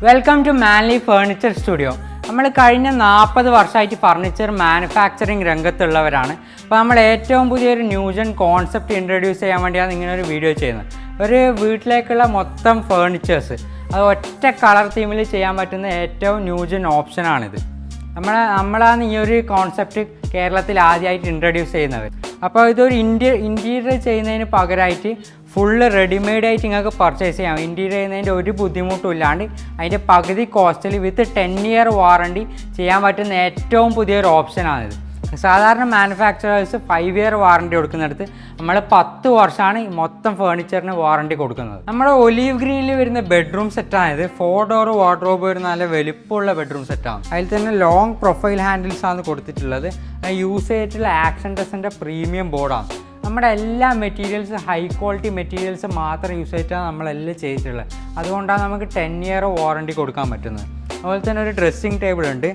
Welcome to Manly furniture studio. നമ്മൾ കഴിഞ്ഞ 40 വർഷമായിട്ട് ഫർണിച്ചർ മാനുഫാക്ചറിങ് രംഗത്തുള്ളവരാണ്. അപ്പോൾ നമ്മൾ ഏറ്റവും പുതിയൊരു ന്യൂജൻ കോൺസെപ്റ്റ് ഇൻട്രൊഡ്യൂസ് ചെയ്യാൻ വേണ്ടിയാണ് ഇങ്ങനെ ഒരു വീഡിയോ ചെയ്യുന്നത്. ഒരു വീട്ടിലേക്കുള്ള മൊത്തം ഫേർണിച്ചേഴ്സ് അത് ഒറ്റ കളർ തീമിൽ ചെയ്യാൻ പറ്റുന്ന ഏറ്റവും ന്യൂജൻ ഓപ്ഷനാണിത്. നമ്മളാണ് ഈ ഒരു കോൺസെപ്റ്റ് കേരളത്തിൽ ആദ്യമായിട്ട് ഇൻട്രൊഡ്യൂസ് ചെയ്യുന്നത്. അപ്പോൾ ഇതൊരു ഇൻറ്റീരിയർ ചെയ്യുന്നതിന് പകരമായിട്ട് ഫുള്ള് റെഡിമെയ്ഡായിട്ട് നിങ്ങൾക്ക് പർച്ചേസ് ചെയ്യാം. ഇൻറ്റീരിയർ ചെയ്യുന്നതിൻ്റെ ഒരു ബുദ്ധിമുട്ടും ഇല്ലാണ്ട് അതിൻ്റെ പകുതി കോസ്റ്റിൽ വിത്ത് 10 ഇയർ വാറണ്ടി ചെയ്യാൻ പറ്റുന്ന ഏറ്റവും പുതിയൊരു ഓപ്ഷനാണിത്. സാധാരണ മാനുഫാക്ചറേഴ്സ് 5 ഇയർ വാറണ്ടി കൊടുക്കുന്നിടത്ത് നമ്മൾ 10 വർഷമാണ് മൊത്തം ഫേർണിച്ചറിന് വാറണ്ടി കൊടുക്കുന്നത്. നമ്മുടെ ഒലീവ് ഗ്രീനിൽ വരുന്ന ബെഡ്റൂം സെറ്റാണിത്. 4 ഡോർ വാർഡ്രോബ് വരുന്ന നല്ല വലുപ്പമുള്ള ബെഡ്റൂം സെറ്റാണ്. അതിൽ തന്നെ ലോങ് പ്രൊഫൈൽ ഹാൻഡിൽസ് ആണ് കൊടുത്തിട്ടുള്ളത്. യൂസ് ചെയ്തിട്ടുള്ള ആക്ഷൻ ടെസ്റ്റിൻ്റെ പ്രീമിയം ബോർഡാണ്. നമ്മുടെ എല്ലാ മെറ്റീരിയൽസ് ഹൈ ക്വാളിറ്റി മെറ്റീരിയൽസ് മാത്രം യൂസ് ചെയ്തിട്ടാണ് നമ്മളെല്ലാം ചെയ്തിട്ടുള്ളത്. അതുകൊണ്ടാണ് നമുക്ക് 10 ഇയർ വാറണ്ടി കൊടുക്കാൻ പറ്റുന്നത്. അതുപോലെ തന്നെ ഒരു ഡ്രസ്സിങ് ടേബിൾ ഉണ്ട്,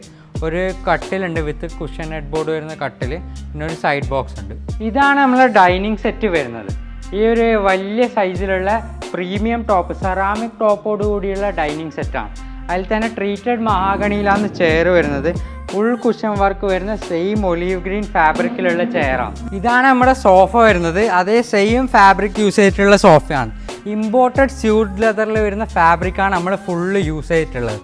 ഒരു കട്ടിലുണ്ട് വിത്ത് കുഷൻ ഹെഡ് ബോർഡ് വരുന്ന കട്ടിൽ, പിന്നെ ഒരു സൈഡ് ബോക്സ് ഉണ്ട്. ഇതാണ് നമ്മളെ ഡൈനിങ് സെറ്റ് വരുന്നത്. ഈ ഒരു വലിയ സൈസിലുള്ള പ്രീമിയം ടോപ്പ് സെറാമിക് ടോപ്പോട് കൂടിയുള്ള ഡൈനിങ് സെറ്റാണ്. അതിൽ തന്നെ ട്രീറ്റഡ് മഹാഗണിയിലാണ് ചെയർ വരുന്നത്. ഫുൾ കുഷൻ വർക്ക് വരുന്ന സെയിം ഒലീവ് ഗ്രീൻ ഫാബ്രിക്കിലുള്ള ചെയറാണ്. ഇതാണ് നമ്മുടെ സോഫ വരുന്നത്. അതേ സെയിം ഫാബ്രിക് യൂസ് ചെയ്തിട്ടുള്ള സോഫയാണ്. ഇമ്പോർട്ടഡ് സ്യൂട്ട് ലെതറിൽ വരുന്ന ഫാബ്രിക്കാണ് നമ്മൾ ഫുള്ള് യൂസ് ചെയ്തിട്ടുള്ളത്.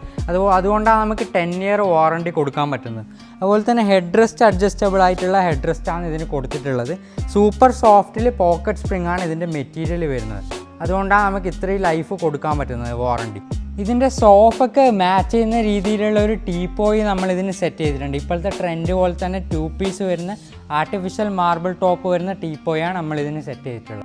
അതുകൊണ്ടാണ് നമുക്ക് 10 ഇയർ വാറണ്ടി കൊടുക്കാൻ പറ്റുന്നത്. അതുപോലെ തന്നെ ഹെഡ് റെസ്റ്റ് അഡ്ജസ്റ്റബിൾ ആയിട്ടുള്ള ഹെഡ് റെസ്റ്റാണ് ഇതിന് കൊടുത്തിട്ടുള്ളത്. സൂപ്പർ സോഫ്റ്റിൽ പോക്കറ്റ് സ്പ്രിംഗ് ആണ് ഇതിൻ്റെ മെറ്റീരിയൽ വരുന്നത്. അതുകൊണ്ടാണ് നമുക്ക് ഇത്രയും ലൈഫ് കൊടുക്കാൻ പറ്റുന്നത് വാറണ്ടി. ഇതിൻ്റെ സോഫയ്ക്ക് മാച്ച് ചെയ്യുന്ന രീതിയിലുള്ള ഒരു ടീപ്പോയി നമ്മൾ ഇതിന് സെറ്റ് ചെയ്തിട്ടുണ്ട്. ഇപ്പോഴത്തെ ട്രെൻഡ് പോലെ തന്നെ 2 പീസ് വരുന്ന ആർട്ടിഫിഷ്യൽ മാർബിൾ ടോപ്പ് വരുന്ന ടീപ്പോയാണ് നമ്മൾ ഇതിന് സെറ്റ് ചെയ്തിട്ടുള്ളത്.